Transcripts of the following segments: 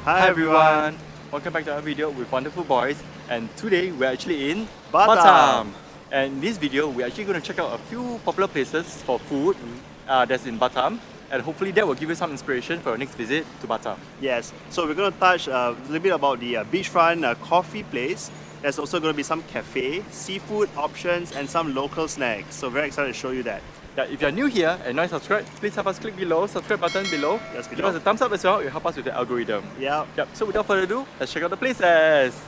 Hi everyone! Welcome back to our video with Wonderful Boys, and today we're actually in Batam. And in this video we're actually going to check out a few popular places for food that's in Batam, and hopefully that will give you some inspiration for your next visit to Batam. Yes, so we're going to touch a little bit about the beachfront coffee place. There's also going to be some cafe, seafood options, and some local snacks. So very excited to show you that. Yeah, if you're new here and not subscribed, please help us click below, subscribe button below. Yes, Give us a thumbs up as well, it will help us with the algorithm. Yeah. Yep, so without further ado, let's check out the places!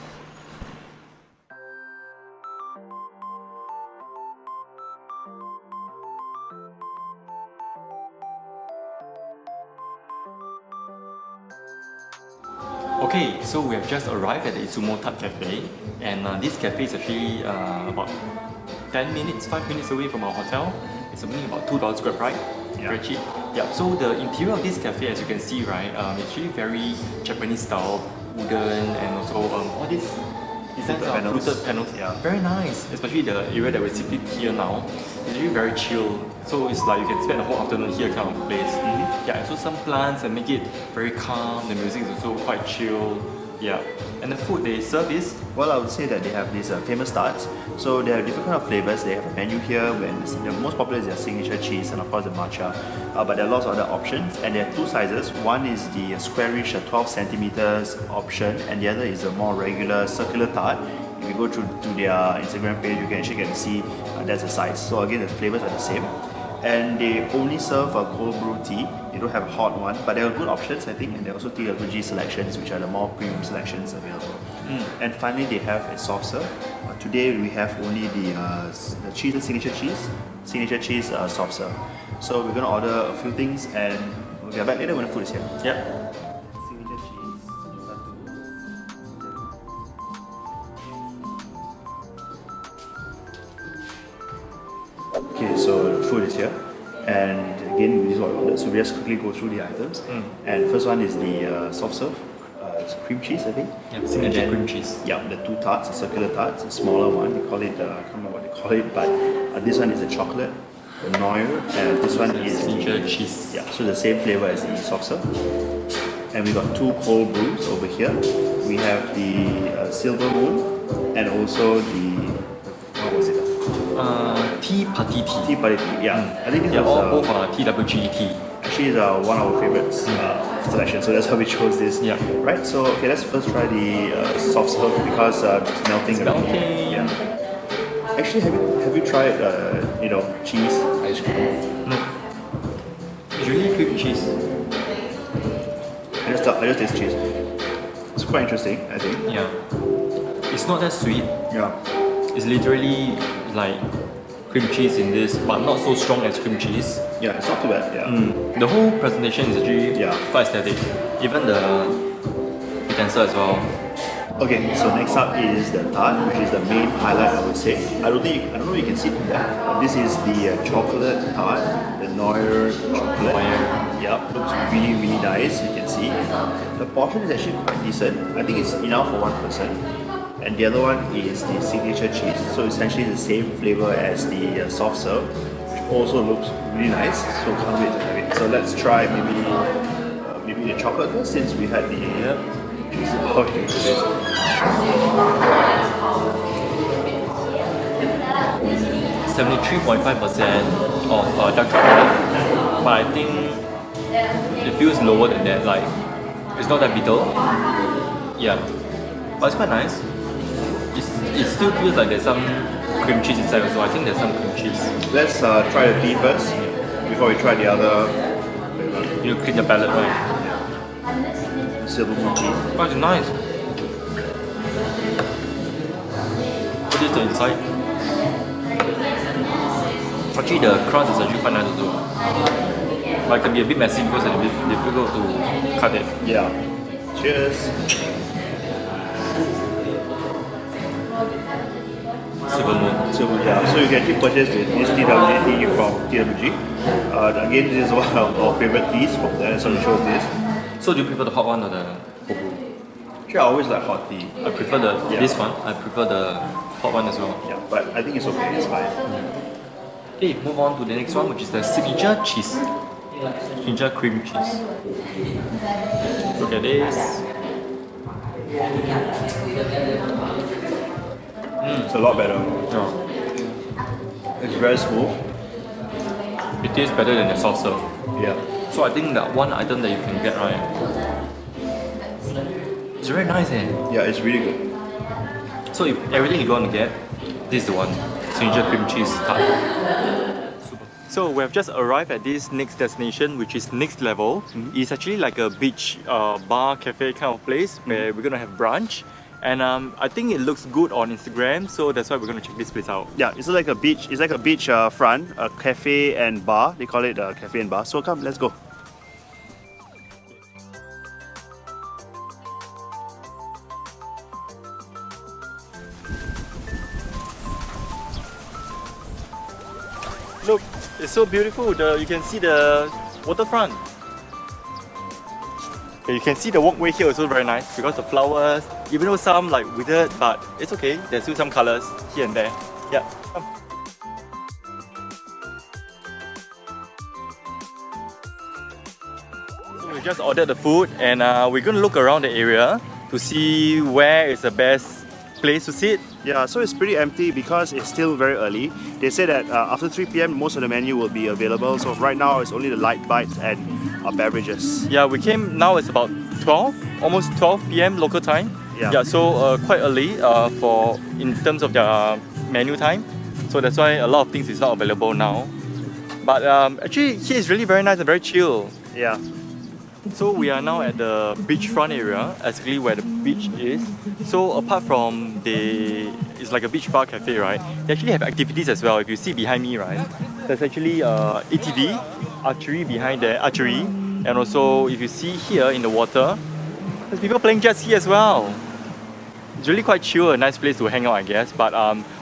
Okay, so we have just arrived at the itsumo TART cafe, and this cafe is actually about 10 minutes, 5 minutes away from our hotel. It's only about $2 Grab ride, very cheap. Yeah, so the interior of this cafe, as you can see, right, it's actually very Japanese style, wooden, and also all these designs are fluted panels. Yeah. Very nice, especially the area that we're sitting here now. It's really very chill. So it's like you can spend the whole afternoon here kind of place. Yeah, and so some plants and make it very calm. The music is also quite chill. Yeah, and the food they serve is? Well, I would say that they have these famous tarts. So they have different kind of flavors. They have a menu here. When the most popular is their signature cheese and of course the matcha. But there are lots of other options, and there are two sizes. One is the squarish 12 centimeters option, and the other is a more regular circular tart. If you go to their Instagram page, you can actually get to see that's the size. So again, the flavors are the same. And they only serve a cold brew tea. They don't have a hot one, but there are good options, I think, and there are also TART selections, which are the more premium selections available. And finally, they have a soft serve. Today we have only the cheese, signature cheese soft serve. So we're going to order a few things, and we'll get back later when the food is here. Yep. Signature cheese. Okay, so the food is here, and again, this is what we ordered. So we just quickly go through the items. And first one is the soft serve. It's cream cheese, I think. Yeah, signature cream cheese. Yeah, the two tarts, the circular tarts, a smaller one. They call it, I can't remember what they call it, but this one is the chocolate, the Noir, and this one is signature cheese. Yeah, so the same flavor as the soft serve. And we got two cold brews over here. We have the Silver Moon, and also the, what was it? Tea Party Tea. Tea Party Tea, yeah. I think this Yeah, was, both are TWGT. actually is one of our favorites selection, so that's how we chose this. Yeah. Right, so okay, let's first try the soft serve because it's melting. Yeah. Actually, have you tried cheese ice cream? No. It's really cream cheese. I just taste cheese. It's quite interesting, I think. Yeah. It's not that sweet. Yeah. It's literally like cream cheese in this, but not so strong as cream cheese. Yeah, it's not too bad. Yeah. The whole presentation is actually quite aesthetic. Even the utensil as well. Okay, so next up is the tart, which is the main highlight, I would say. I don't know if you can see from there. But this is the chocolate tart, the Noir chocolate. Yep, looks really, really nice. You can see the portion is actually quite decent. I think it's enough for one person. And the other one is the signature cheese. So essentially the same flavor as the soft serve, which also looks really nice. So can't wait to have it. So let's try maybe the chocolate first, since we had the cheese. How do you do this? 73.5% of dark chocolate, but I think it feels lower than that. Like it's not that bitter. Yeah, but it's quite nice. It still feels like there's some cream cheese inside also. I think there's some cream cheese. Let's try the tea first before we try the other. You clean the palate, right? Silver Moon tea. But it's nice. What is the inside? Actually, the crust is actually quite nice also. But it can be a bit messy because it's a bit difficult to cut it. Yeah. Cheers. Silver Moon. So yeah, so you can actually purchase this TWG from TWG. Again, this is one of our favorite teas from there, so we chose this. So do you prefer the hot one or the cold brew? Actually, I always like hot tea. I prefer this one. I prefer the hot one as well. Yeah, but I think it's okay, it's fine. Okay, move on to the next one, which is the signature cheese. Ginger cream cheese. Look at this. It's a lot better. Yeah. It's very smooth. It tastes better than the soft serve. Yeah. So I think that one item that you can get, right? It's very nice, eh? Yeah, it's really good. So if everything you're going to get, this is the one. Signature cream cheese tart. Super. So we have just arrived at this next destination, which is next level. It's actually like a beach bar cafe kind of place where we're gonna have brunch. And I think it looks good on Instagram, so that's why we're gonna check this place out. Yeah, it's like a beach. It's like a beach front, a cafe and bar. They call it a cafe and bar. So come, let's go. Look, it's so beautiful. You can see the waterfront. Okay, you can see the walkway here also very nice because the flowers, even though some like withered, but it's okay. There's still some colors here and there. Yeah, come. So we just ordered the food and we're going to look around the area to see where is the best place to sit. Yeah, so it's pretty empty because it's still very early. They say that after 3 p.m. most of the menu will be available. So right now it's only the light bites and beverages. Yeah, we came now. It's about 12, almost 12 p.m. local time. Yeah. So quite early for in terms of their menu time. So that's why a lot of things is not available now. But actually here is really very nice and very chill. Yeah. So we are now at the beachfront area, actually where the beach is. So apart from it's like a beach bar cafe, right? They actually have activities as well. If you see behind me, right? There's actually ATV, archery behind there, archery. And also if you see here in the water, there's people playing jet ski as well. It's really quite chill, a nice place to hang out I guess. But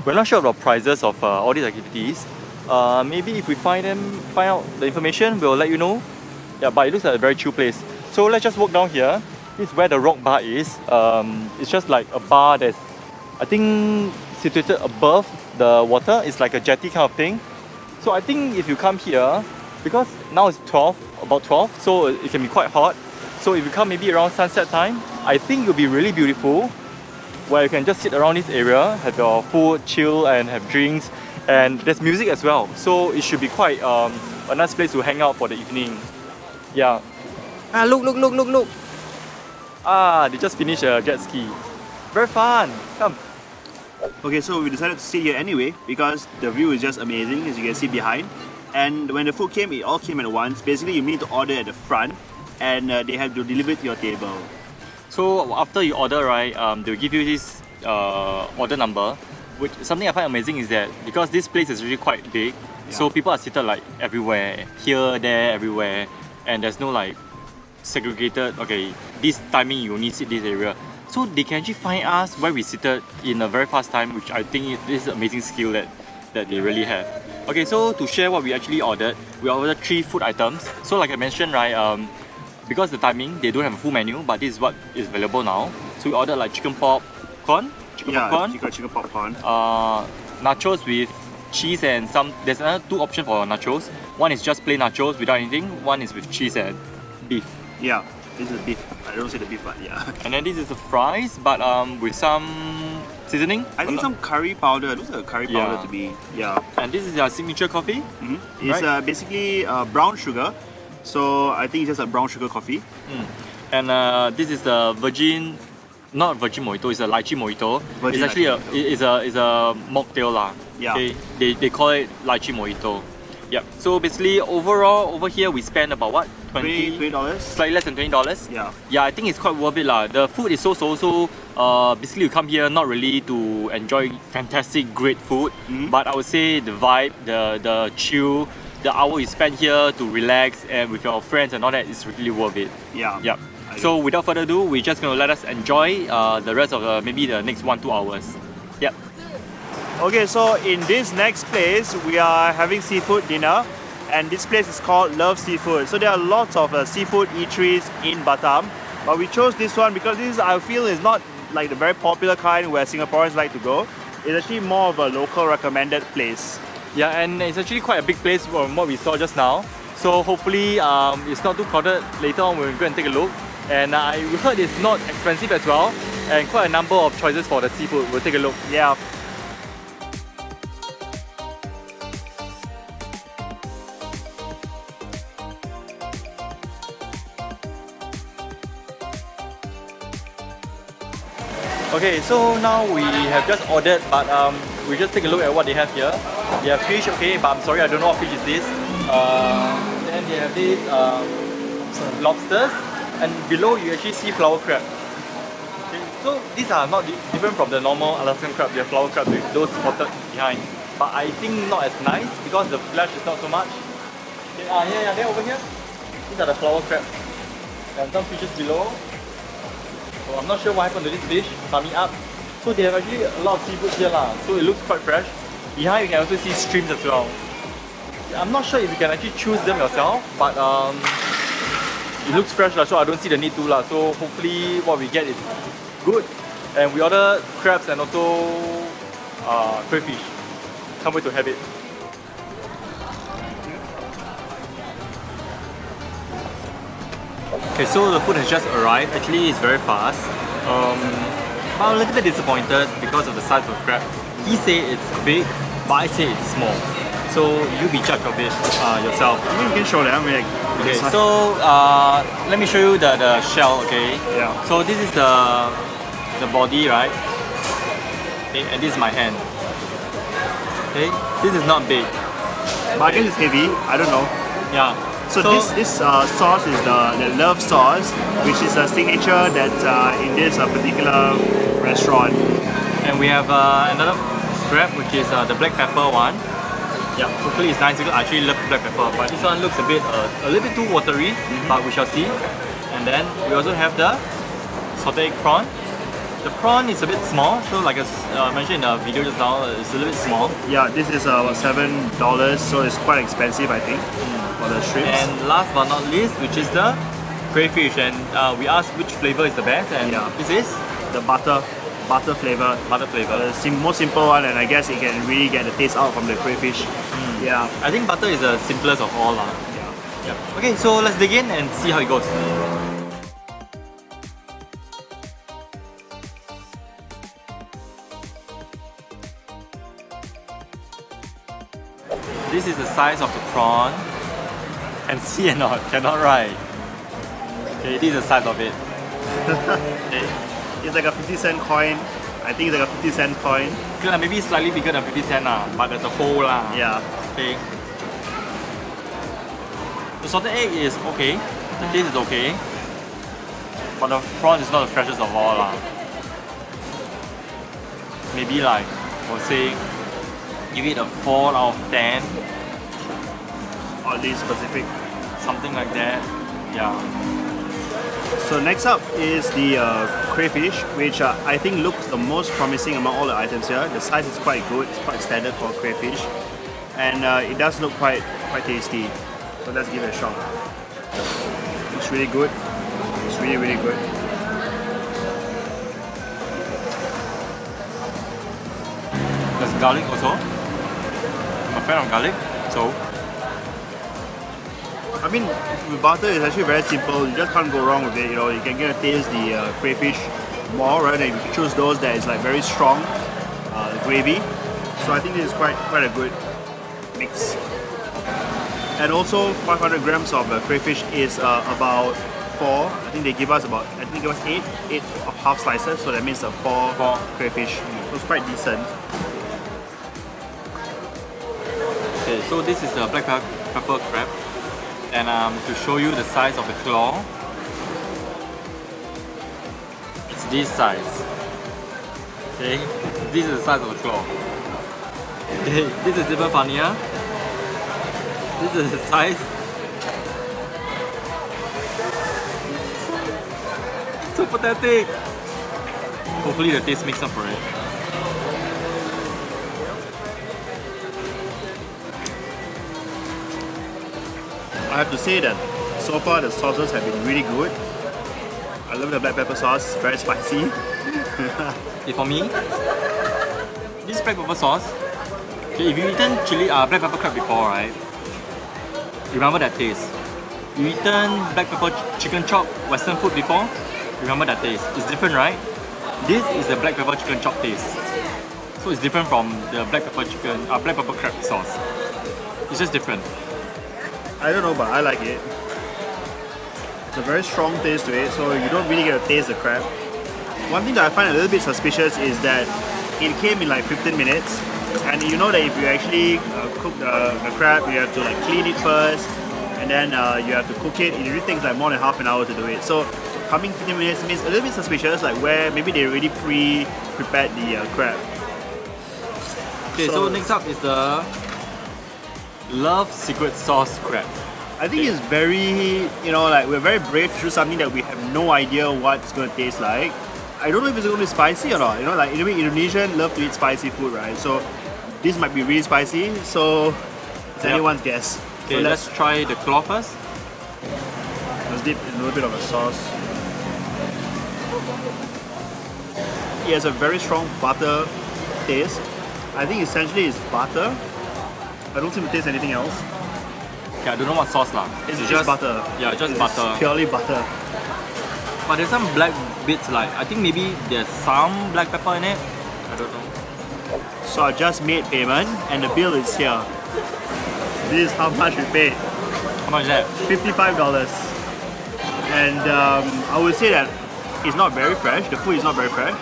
we're not sure about prices of all these activities. Maybe if we find out the information, we'll let you know. Yeah, but it looks like a very chill place. So let's just walk down here. This is where the rock bar is. It's just like a bar that's, I think, situated above the water. It's like a jetty kind of thing. So I think if you come here, because now it's about 12, so it can be quite hot. So if you come maybe around sunset time, I think it'll be really beautiful, where you can just sit around this area, have your food, chill and have drinks. And there's music as well. So it should be quite a nice place to hang out for the evening. Yeah. Look. They just finished a jet ski. Very fun. Come. Okay, so we decided to sit here anyway because the view is just amazing, as you can see behind. And when the food came, it all came at once. Basically, you need to order at the front and they have to deliver to your table. So after you order, right, they'll give you this order number. Which something I find amazing is that because this place is really quite big, so people are seated like everywhere, here, there, everywhere. And there's no like segregated, okay, this timing you only sit this area. So they can actually find us where we seated in a very fast time, which I think this is an amazing skill that they really have. Okay, so to share what we actually ordered, we ordered 3 food items. So like I mentioned, right, because the timing, they don't have a full menu, but this is what is available now. So we ordered like chicken popcorn, chicken popcorn, nachos with cheese and there's another 2 options for nachos. One is just plain nachos without anything, one is with cheese and beef. Yeah, this is beef. I don't say the beef, but yeah. And then this is the fries, but with some seasoning. I think some curry powder. It looks like a curry powder to me. Yeah. And this is our signature coffee. It's right? Basically brown sugar. So I think it's just a brown sugar coffee. And this is the not virgin mojito, it's a lychee mojito. It's actually it's a mocktail lah. Yeah. Okay? They call it lychee mojito. Yep. So basically overall over here we spend about what? $20? Slightly less than $20. Yeah. Yeah, I think it's quite worth it lah. The food is so basically you come here not really to enjoy fantastic great food, but I would say the vibe, the chill, the hour you spend here to relax and with your friends and all that is really worth it. Yeah. Yep. So without further ado, we're just going to let us enjoy the rest of maybe the next 1-2 hours. Yep. Okay, so in this next place, we are having seafood dinner, and this place is called Love Seafood. So there are lots of seafood eateries in Batam, but we chose this one because this, I feel, is not like the very popular kind where Singaporeans like to go. It's actually more of a local recommended place. Yeah, and it's actually quite a big place from what we saw just now. So hopefully it's not too crowded later on when we go and take a look. And we heard it's not expensive as well. and quite a number of choices for the seafood. We'll take a look. Yeah. Okay, so now we have just ordered, but we just take a look at what they have here. They have fish, okay, but I'm sorry, I don't know what fish is this. Then they have this some lobsters, and below you actually see flower crab. Okay, so these are not different from the normal Alaskan crab. They are flower crab with those spotted behind, but I think not as nice because the flesh is not so much. Okay, yeah, they're over here. These are the flower crab. And some fishes below. So I'm not sure what happened to this fish, tummy up. So they have actually a lot of seafood here lah. So it looks quite fresh. Behind you can also see shrimps as well. I'm not sure if you can actually choose them yourself, but it looks fresh lah, so I don't see the need to lah. So hopefully what we get is good. And we order crabs and also crayfish. Can't wait to have it. Okay, so the food has just arrived. Actually, it's very fast. I'm a little bit disappointed because of the size of the crab. He say it's big, but I say it's small. So you be judge of it yourself. I mean, you can show them. Okay, so let me show you the shell. Okay. Yeah. So this is the body, right? Okay, and this is my hand. Okay, this is not big. But I guess it's heavy. I don't know. Yeah. So this sauce is the love sauce, which is a signature that's in this particular restaurant. And we have another crab, which is the black pepper one. Yeah, hopefully it's nice because I actually love black pepper. But this one looks a little bit too watery, but we shall see. And then we also have the sauteed egg prawn. The prawn is a bit small, so like I mentioned in the video just now, it's a little bit small. Yeah, this is about $7, so it's quite expensive, I think. For the shrimps. And last but not least, which is the crayfish, and we asked which flavor is the best, and this is the butter flavor. Butter flavor. The most simple one, and I guess you can really get the taste out from the crayfish. Yeah. I think butter is the simplest of all. Yeah. Okay, so let's dig in and see how it goes. This is the size of the prawn. Can see or not? Cannot, right? Okay, this is the size of it. Okay. It's like a 50-cent coin. I think it's like a 50-cent coin. Okay, maybe slightly bigger than 50 cents, but there's a hole. Yeah. Okay. The salted egg is okay. The taste is okay. But the prawn is not the freshest of all. Maybe like, we'll say, give it a 4 out of 10. Oddly specific. Something like that. Yeah. So next up is the crayfish, which I think looks the most promising among all the items here. The size is quite good. It's quite standard for crayfish, and it does look quite tasty. So let's give it a shot. It's really good. It's really good. There's garlic also. I'm a fan of garlic, so. I mean, with butter, it's actually very simple. You just can't go wrong with it. You know, you can get to taste the crayfish more, right? And you choose those that is like very strong gravy. So I think this is quite a good mix. And also, 500 grams of crayfish is about 4. I think they give us 8 of half slices. So that means 4 crayfish. So it's quite decent. Okay, so this is the black pepper crab. And to show you the size of the claw, it's this size. Okay, this is the size of the claw. Okay, this is even funnier. This is the size. So pathetic. Hopefully the taste makes up for it. I have to say that so far the sauces have been really good. I love the black pepper sauce, very spicy. Okay, for me, this black pepper sauce, okay, if you've eaten black pepper crab before, right? Remember that taste. You've eaten black pepper chicken chop, Western food before? Remember that taste. It's different, right? This is the black pepper chicken chop taste. So it's different from the black pepper crab sauce. It's just different. I don't know, but I like it. It's a very strong taste to it, so you don't really get to taste the crab. One thing that I find a little bit suspicious is that it came in like 15 minutes, and you know that if you actually cook the crab, you have to like clean it first, and then you have to cook it. It really takes like more than half an hour to do it. So coming 15 minutes means a little bit suspicious, like where maybe they already prepared the crab. Okay, so next up is the Love Secret Sauce crab. I think it's very, like we're very brave to do something that we have no idea what it's going to taste like. I don't know if it's going to be spicy or not. Like anyway, Indonesians love to eat spicy food, right? So this might be really spicy. So it's anyone's guess. Okay, so let's try the claw first. Let's dip in a little bit of a sauce. It has a very strong butter taste. I think essentially it's butter. I don't seem to taste anything else. Okay, I don't know what sauce lah. It's just butter. Yeah, just it's butter. Purely butter. But there's some black bits, like I think maybe there's some black pepper in it. I don't know. So I just made payment and the bill is here. This is how much we paid. How much is that? $55. And I would say that it's not very fresh. The food is not very fresh.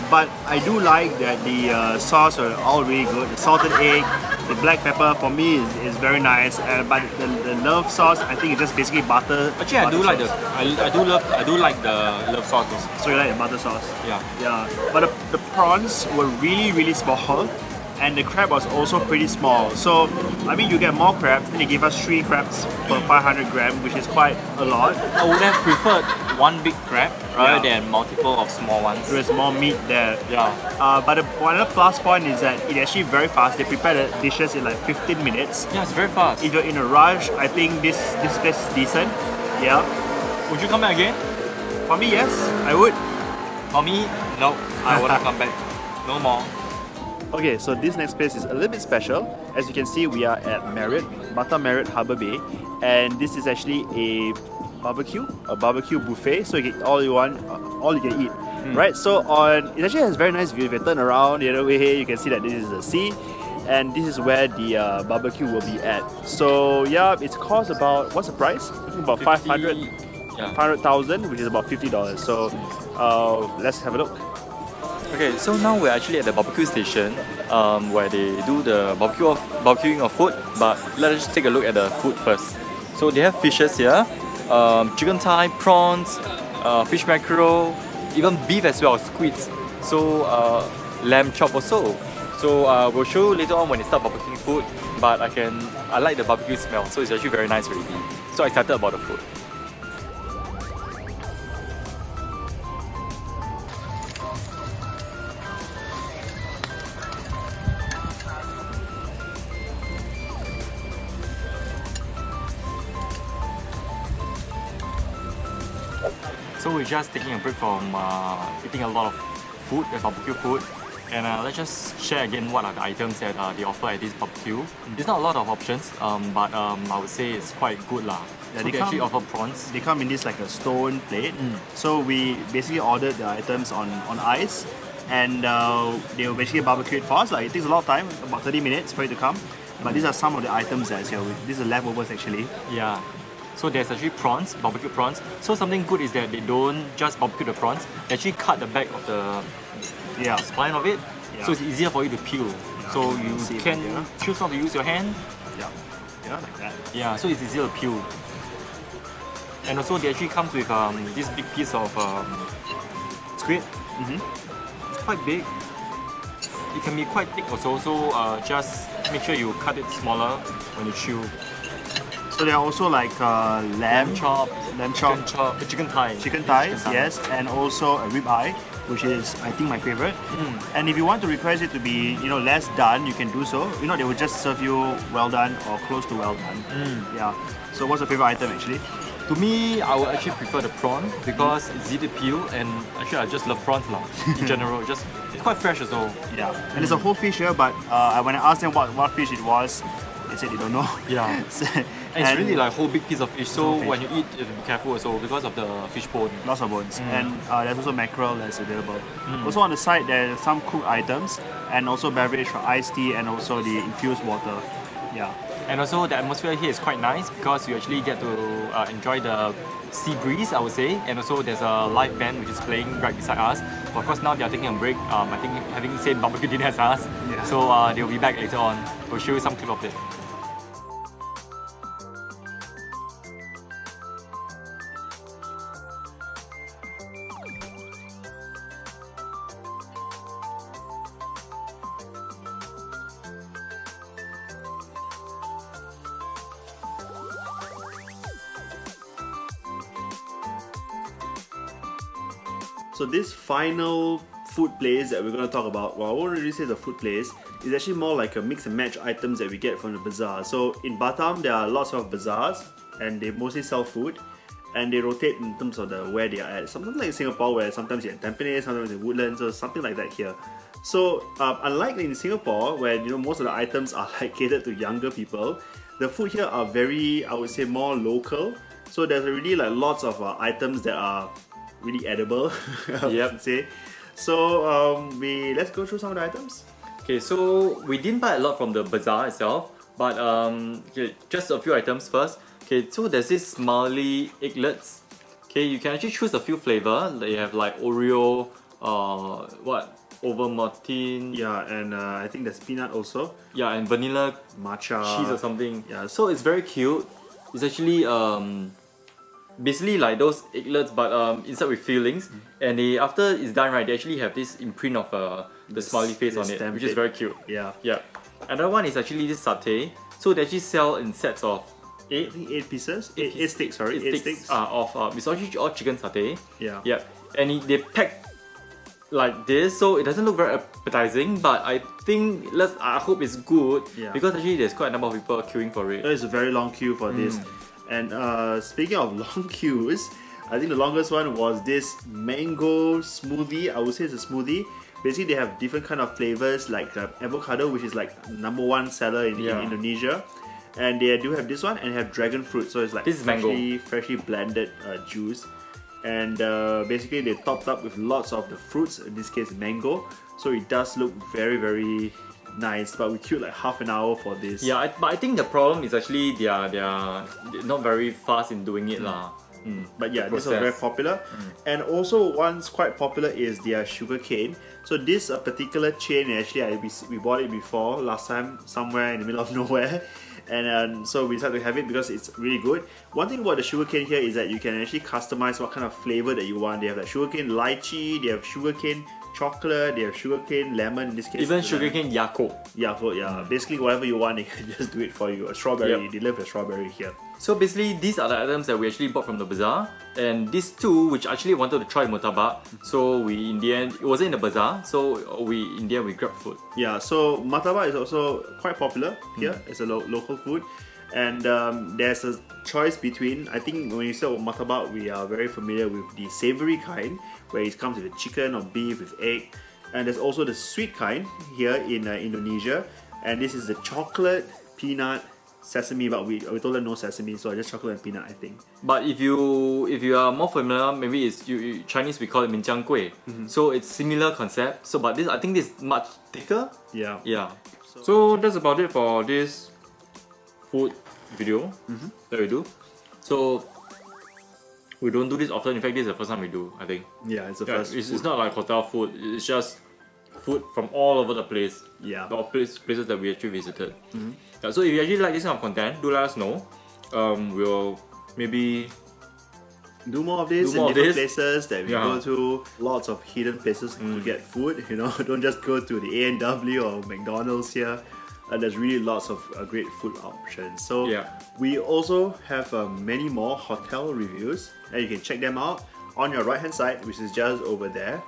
But I do like that the sauce are all really good. The salted egg, the black pepper for me is very nice. But the love sauce, I think it's just basically butter. Actually, I do like the I do like the love sauce. So you like the butter sauce? Yeah. Yeah. But the prawns were really small, and the crab was also pretty small. So I mean, you get more crabs. Then they give us 3 crabs per 500 grams, which is quite a lot. I would have preferred one big crab rather than multiple of small ones. There's more meat there. Yeah. But one other plus point is that it's actually very fast. They prepare the dishes in like 15 minutes. Yeah, it's very fast. If you're in a rush, I think this is decent. Yeah. Would you come back again? For me, yes, I would. For me, no. I wouldn't come back. No more. Okay, so this next place is a little bit special. As you can see, we are at Marriott, Batam Marriott Harbour Bay, and this is actually a barbecue buffet. So you get all you want, all you can eat, right? So it actually has very nice view. If you turn around the other way here, you can see that this is the sea, and this is where the barbecue will be at. So yeah, it's cost about, what's the price? I think about 500,000, which is about $50. So let's have a look. Okay, so now we're actually at the barbecue station where they do the barbecuing of food, but let's just take a look at the food first. So they have fishes here, chicken thigh, prawns, fish mackerel, even beef as well, squids. So lamb chop also. So we'll show you later on when they start barbecuing food, but I like the barbecue smell, so it's actually very nice already. So excited about the food. So we're just taking a break from eating a lot of food, barbecue food, and let's just share again what are the items that they offer at this barbecue. There's not a lot of options, but I would say it's quite good lah. Yeah, so they actually offer prawns. They come in this like a stone plate. So we basically ordered the items on ice, and they will basically barbecue it for us. Like, it takes a lot of time, about 30 minutes for it to come. But these are some of the items that's here. These are leftovers actually. Yeah. So there's actually prawns, barbecue prawns. So something good is that they don't just barbecue the prawns, they actually cut the back of the spine of it. So it's easier for you to peel. So you can choose not to use your hand. Like that. Yeah, so it's easier to peel. And also they actually comes with this big piece of squid. It's quite big. It can be quite thick also, so just make sure you cut it smaller when you chew. So there are also like lamb chop, chicken thigh. Chicken thighs, yes, and also a rib eye, which is I think my favorite. And if you want to request it to be less done, you can do so. They will just serve you well done or close to well done. Yeah. So what's your favorite item actually? To me, I would actually prefer the prawn because it's easy to peel, and actually I just love prawns now in general. It's quite fresh as well. Yeah. And there's a whole fish here, but when I asked them what fish it was, they said they don't know. Yeah. And it's really like a whole big piece of fish, so fish. when you eat, you have to be careful also because of the fish bone. Lots of bones. And there's also mackerel that's available. Also on the side, there's some cooked items and also beverage for iced tea and also the infused water. Yeah. And also the atmosphere here is quite nice because you actually get to enjoy the sea breeze, I would say. And also there's a live band which is playing right beside us. But of course now they are taking a break, I think having the same barbecue dinner as us. Yeah. So they'll be back later on. We'll show you some clip of it. So this final food place that we're going to talk about, well, I won't really say it's a food place, it's actually more like a mix and match items that we get from the bazaar. So in Batam, there are lots of bazaars and they mostly sell food and they rotate in terms of where they are at. Something like in Singapore where sometimes you're in Tampines, sometimes in Woodlands, or something like that here. So unlike in Singapore where most of the items are like catered to younger people, the food here are very, I would say, more local. So there's already like lots of items that are really edible, I would say. So let's go through some of the items. Okay, so we didn't buy a lot from the bazaar itself, but okay, just a few items first. Okay, so there's this smiley egglets. Okay, you can actually choose a few flavor. They have like Oreo, Ovaltine. Yeah, and I think there's peanut also. Yeah, and vanilla matcha cheese or something. Yeah, so it's very cute. It's actually basically like those egglets, but inside with fillings. And they, after it's done right, they actually have this imprint of the smiley face on it, which is very cute. Yeah. Yeah. Another one is actually this satay. So they actually sell in sets of eight pieces. Eight sticks. Sorry, eight sticks. Of it's actually all chicken satay. Yeah. Yeah. And they pack like this, so it doesn't look very appetizing, but I think I hope it's good, because actually there's quite a number of people queuing for it. There's a very long queue for this. And speaking of long queues, I think the longest one was this mango smoothie. I would say it's a smoothie. Basically, they have different kind of flavors like avocado, which is like #1 seller in Indonesia. And they do have this one and have dragon fruit. So it's like this is freshly blended juice. And basically they topped up with lots of the fruits, in this case mango. So it does look very, very nice, but we queued like half an hour for this. Yeah, but I think the problem is actually they're not very fast in doing it lah. But yeah, this was very popular. And also one's quite popular is their sugar cane. So this particular chain, actually we bought it before last time somewhere in the middle of nowhere. And so we decided to have it because it's really good. One thing about the sugarcane here is that you can actually customize what kind of flavor that you want. They have like sugarcane lychee, they have sugarcane chocolate, they have sugarcane lemon, in this case. Even sugarcane Yakult. Yakult, yeah. Basically whatever you want, they can just do it for you. A strawberry, they love the strawberry here. So basically these are the items that we actually bought from the bazaar. And these two, which actually wanted to try murtabak. So we in the end, it wasn't in the bazaar, so in the end we grabbed food. Yeah, so murtabak is also quite popular here. It's a local food. And there's a choice between, I think when you say murtabak, we are very familiar with the savory kind, where it comes with chicken or beef with egg. And there's also the sweet kind here in Indonesia. And this is the chocolate, peanut, sesame, but we told them no sesame, so just chocolate and peanut, I think. But if you are more familiar, maybe it's Chinese, we call it minjiang kueh. So it's similar concept. So but this, I think this is much thicker. Yeah. Yeah. So that's about it for this food video that we do. So we don't do this often. In fact, this is the first time we do, I think. Yeah, it's the first. It's not like hotel food. It's just food from all over the place. Yeah. The places that we actually visited. Yeah, so if you actually like this kind of content, do let us know. We'll maybe do more of this in different places that we go to. Lots of hidden places to get food. Don't just go to the A&W or McDonald's here. There's really lots of great food options. So we also have many more hotel reviews, and you can check them out on your right hand side, which is just over there.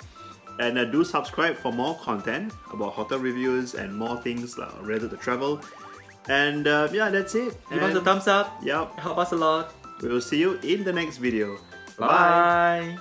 And do subscribe for more content about hotel reviews and more things related to travel. And yeah, that's it. Give us a thumbs up. Yep. Help us a lot. We will see you in the next video. Bye.